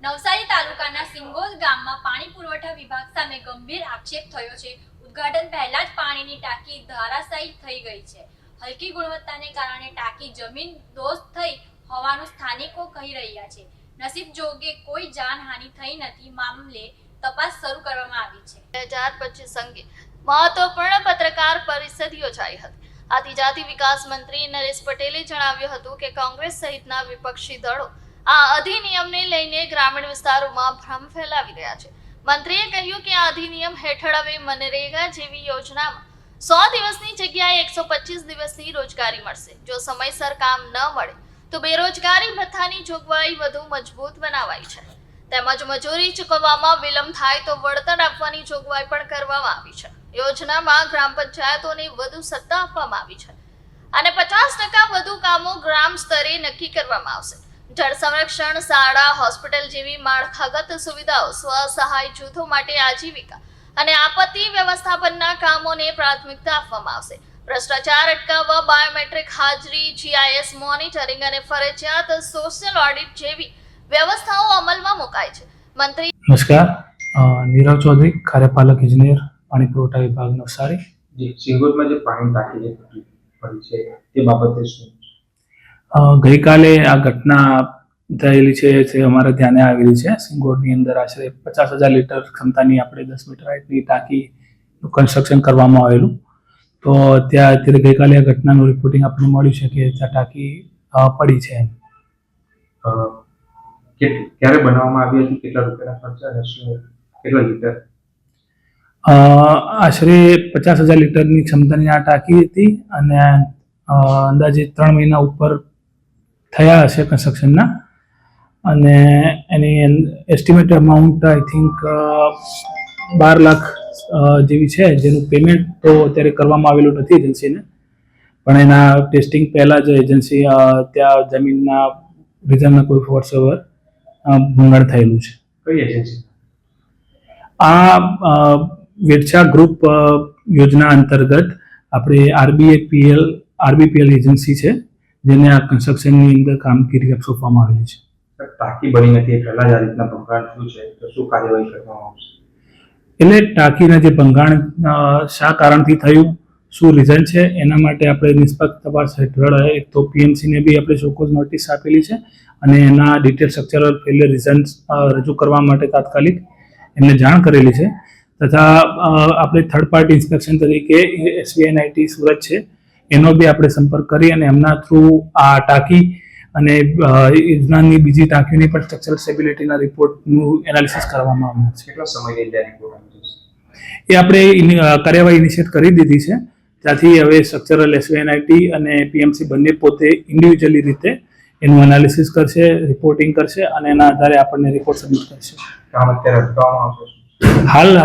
નવસારી તાલુકાના સિંગોદ ગામમાં પાણી પુરવઠા વિભાગ સામે ગંભીર આક્ષેપ થયો છે। ઉદ્ઘાટન પહેલા જ પાણીની ટાંકી ધરાશાયી થઈ ગઈ છે। હલકી ગુણવત્તાને કારણે ટાંકી જમીન દોસ્ત થઈ હોવાનું સ્થાનિકો કહી રહ્યા છે। નસીબ જોગે કોઈ જાનહાનિ થઈ નથી। મામલે તપાસ શરૂ કરવામાં આવી છે। 2025 અંગે મહત્વપૂર્ણ પત્રકાર પરિષદ યોજાઈ હતી। આદિજાતિ વિકાસ મંત્રી નરેશ પટેલે જણાવ્યું હતું કે કોંગ્રેસ સહિતના વિપક્ષી દળો આ અધિનિયમને લઈને ગ્રામીણ વિસ્તારોમાં ભ્રમ ફેલાવી રહ્યા છે। મંત્રીએ કહ્યું કે આ અધિનિયમ હેઠળ હવે મનરેગા જેવી યોજનામાં 100 દિવસની જગ્યાએ 125 દિવસની રોજગારી મળશે। જો સમયસર કામ ન મળે તો બેરોજગારી ભથ્થાની જોગવાઈ વધુ મજબૂત બનાવાઈ છે। તેમજ મજૂરી ચૂકવવામાં વિલંબ થાય તો વળતર આપવાની જોગવાઈ પણ કરવામાં આવી છે। યોજનામાં ગ્રામ પંચાયતોને વધુ સત્તા આપવામાં આવી છે અને 50% વધુ કામો ગ્રામ સ્તરે નક્કી કરવામાં આવશે। જળ સંરક્ષણ, શાળા, હોસ્પિટલ જેવી માળખાગત સુવિધાઓ, સ્વસહાય જૂથો માટે આજીવિકા અને આપત્તિ વ્યવસ્થાપનના કામોને પ્રાથમિકતા આપવામાં આવશે। ભ્રષ્ટાચાર અટકાવવા બાયોમેટ્રિક હાજરી, GIS મોનિટરિંગ અને ફરજિયાત સોશિયલ ઓડિટ જેવી વ્યવસ્થાઓ અમલમાં મુકાઈ છે। મંત્રી નમસ્કાર, નીરવ ચૌધરી, કાર્યપાલક ઇજનેર, પાણી પુરવઠા વિભાગ નવસારી। જી, સિંગોદમાં જે પાણી ટાંકી જે તૂટી પડી છે તે બાબતે શું? ગઈકાલે આ ઘટના થયેલી છે તે અમારા ધ્યાને આવેલી છે। સિંગોડની અંદર આશરે 50,000 લીટર ક્ષમતાની આપણે 10 મીટર હાઈટની ટાંકીનું કન્સ્ટ્રક્શન કરવામાં આવેલું। તો ત્યાં અત્યારે ગઈકાલે આ ઘટનાનું રિપોર્ટિંગ આપણને મળ્યું છે કે ત્યાં ટાંકી પડી છે। ક્યારે બનાવવામાં આવી હતી, કેટલા રૂપિયાના ખર્ચા અને શું કેટલા લીટર? આશરે 50,000 લીટરની ક્ષમતાની આ ટાંકી હતી અને અંદાજે 3 મહિના ઉપર થયા હશે કન્સ્ટ્રક્શનના અને એની estimate amount I think 12 lakh જેવી છે, જેનું પેમેન્ટ તો અત્યારે કરવામાં આવેલું નથી એજન્સીને, પણ એના ટેસ્ટિંગ પહેલાં જ એજન્સી ત્યાં જમીનના રીઝનના કોઈ વોટ્સએવર ભંગાણ થયેલું છે। કઈ એજન્સી? આ વેડછા ગ્રુપ યોજના અંતર્ગત આપણે આરબીપીએલ એજન્સી છે, જેને આ કન્સ્ટ્રક્શનની અંદર કામગીરી સોંપવામાં આવેલી છે। ટાંકી બની નથી પહેલા જ આ રીતના ભંગાણ થયું છે તો શું કાર્યવાહી કરવામાં આવશે? એટલે ટાંકીના જે ભંગાણ શા કારણથી થયું, શું રીઝન છે, એના માટે આપણે નિષ્પક્ષ તપાસ હેઠળ એક તો PMCને બી આપણે શોકોઝ નોટિસ આપેલી છે અને એના ડિટેલ સ્ટ્રક્ચરલ ફેલિયર રીઝન્સ રજૂ કરવા માટે તાત્કાલિક એમને જાણ કરેલી છે। તથા આપણે થર્ડ પાર્ટી ઇન્સ્પેક્શન તરીકે SBNIT સુરત છે, એનો બી આપણે સંપર્ક કરી અને એમના થ્રુ આ ટાંકી અને યોજનાની બીજી ટાંકીઓની પણ સ્ટ્રક્ચરલ સ્ટેબિલિટીના રિપોર્ટનું એનાલિસિસ કરવામાં આવ્યું છે। કેટલા સમયની અંદર રિપોર્ટ આવી જશે? એ આપણે કાર્યવાહી ઇનિશિયેટ કરી દીધી છે। ત્યાંથી હવે સ્ટ્રક્ચરલ SBNIT અને PMC બંને પોતે ઇન્ડિવિજ્યુઅલી રીતે એનું એનાલિસિસ કરશે, રિપોર્ટિંગ કરશે અને એના આધારે આપણને રિપોર્ટ સબમિટ કરશે। કામ અત્યારે અટકાવવામાં આવશે?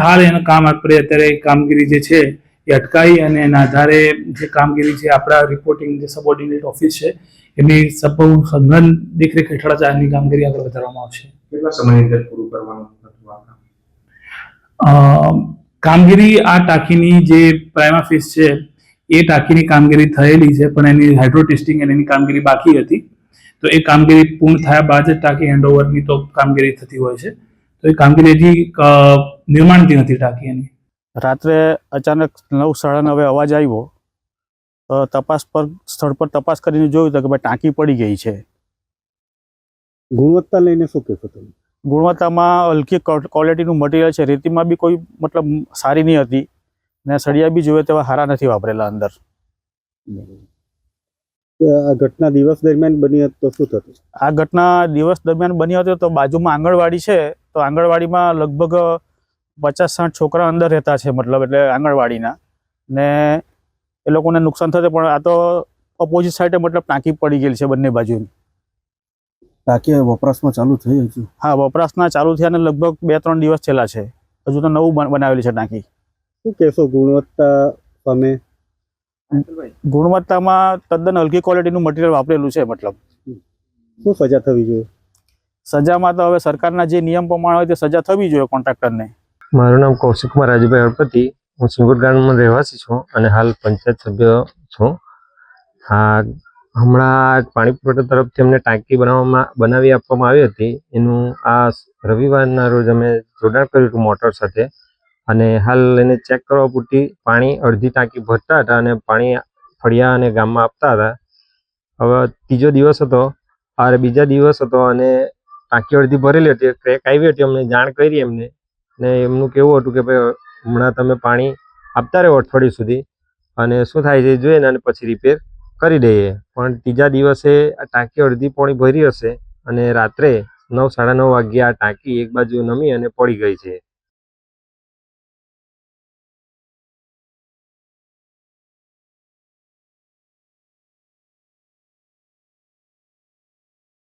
હાલ એનું કામ આપણે અત્યારે કામગીરી જે છે એ અટકાવી અને એના આધારે જે કામગીરી છે આપણા રિપોર્ટિંગ જે સબઓર્ડિનેટ ઓફિસ છે એની સઘન દેખરેખ હેઠળ જ આની કામગીરી આગળ વધારવામાં આવશે। કેટલા સમયની અંદર પૂરું કરવાનું હતું આ કામ? કામગીરી આ ટાંકીની જે પ્રાઇમા ફેઝ છે એ ટાંકીની કામગીરી થયેલી છે, પણ એની હાઇડ્રો ટેસ્ટિંગ અને એની કામગીરી બાકી હતી। તો એ કામગીરી પૂર્ણ થયા બાદ જ ટાંકી હેન્ડઓવરની તો કામગીરી થતી હોય છે। તો એ કામગીરી હજી નિર્માણથી નથી ટાંકી એની। રાત્રે અચાનક 9:30 અવાજ આવ્યો તો સ્થળ પર તપાસ કરીને જોયું તો કે ભાઈ ટાંકી પડી ગઈ છે। ગુણવત્તા લઈને શું કહેશો તમે? ગુણવત્તામાં હલકી ક્વોલિટીનું મટીરિયલ છે, રેતીમાં બી કોઈ મતલબ સારી નહીં હતી ને સળિયા બી જોઈએ તેવા સારા નથી વાપરેલા અંદર। આ ઘટના દિવસ દરમિયાન બની હતી તો શું થતું? આ ઘટના દિવસ દરમિયાન બની હતી તો બાજુમાં આંગણવાડી છે, તો આંગણવાડીમાં લગભગ 50-60 છોકરા અંદર રહેતા છે, મતલબ એટલે આંગણવાડીના, ને એ લોકોને નુકસાન થશે। પણ આ તો ઓપોઝિટ સાઈડે મતલબ ટાંકી પડી ગયેલી છે બંને બાજુની। ટાંકી વપરાશમાં ચાલુ થઈ હજુ? હા, વપરાશના ચાલુ થયા ને લગભગ 2-3 દિવસ થયેલા છે, હજુ તો નવું બનાવેલી છે ટાંકી। શું કહેશો ગુણવત્તા સામે? ગુણવત્તામાં તદ્દન હલકી ક્વોલિટીનું મટીરિયલ વાપરેલું છે। મતલબ શું સજા થવી જોઈએ? સજામાં તો હવે સરકારના જે નિયમ પ્રમાણે હોય તે સજા થવી જોઈએ કોન્ટ્રાક્ટરને। મારું નામ કૌશિક કુમાર રાજુભાઈ હળપતિ, હું સિંગોદ ગામમાં રહેવાસી છું અને હાલ પંચાયત સભ્ય છું। આ હમણાં પાણી પુરવઠા તરફથી અમને ટાંકી બનાવી આપવામાં આવી હતી. એનું આ રવિવારના રોજ અમે જોડાણ કર્યું હતું મોટર સાથે, અને હાલ એને ચેક કરવા પૂરતી પાણી અડધી ટાંકી ભરતા હતા અને પાણી ફળિયા અને ગામમાં આપતા હતા. હવે ત્રીજો દિવસ હતો, આ બીજા દિવસ હતો અને ટાંકી અડધી ભરેલી હતી, ક્રેક આવી હતી. અમને જાણ કરી એમને, ને એમનું કેવું હતું કે ભાઈ હમણાં તમે પાણી આપતા રહો અઠવાડિયું સુધી, અને શું થાય છે જોઈએ ને અને પછી રિપેર કરી દઈએ. પણ ત્રીજા દિવસે આ ટાંકી અડધી પોણી ભરી હશે અને રાત્રે 9 સાડા 9 વાગ્યે આ ટાંકી એક બાજુ નમી અને પડી ગઈ છે.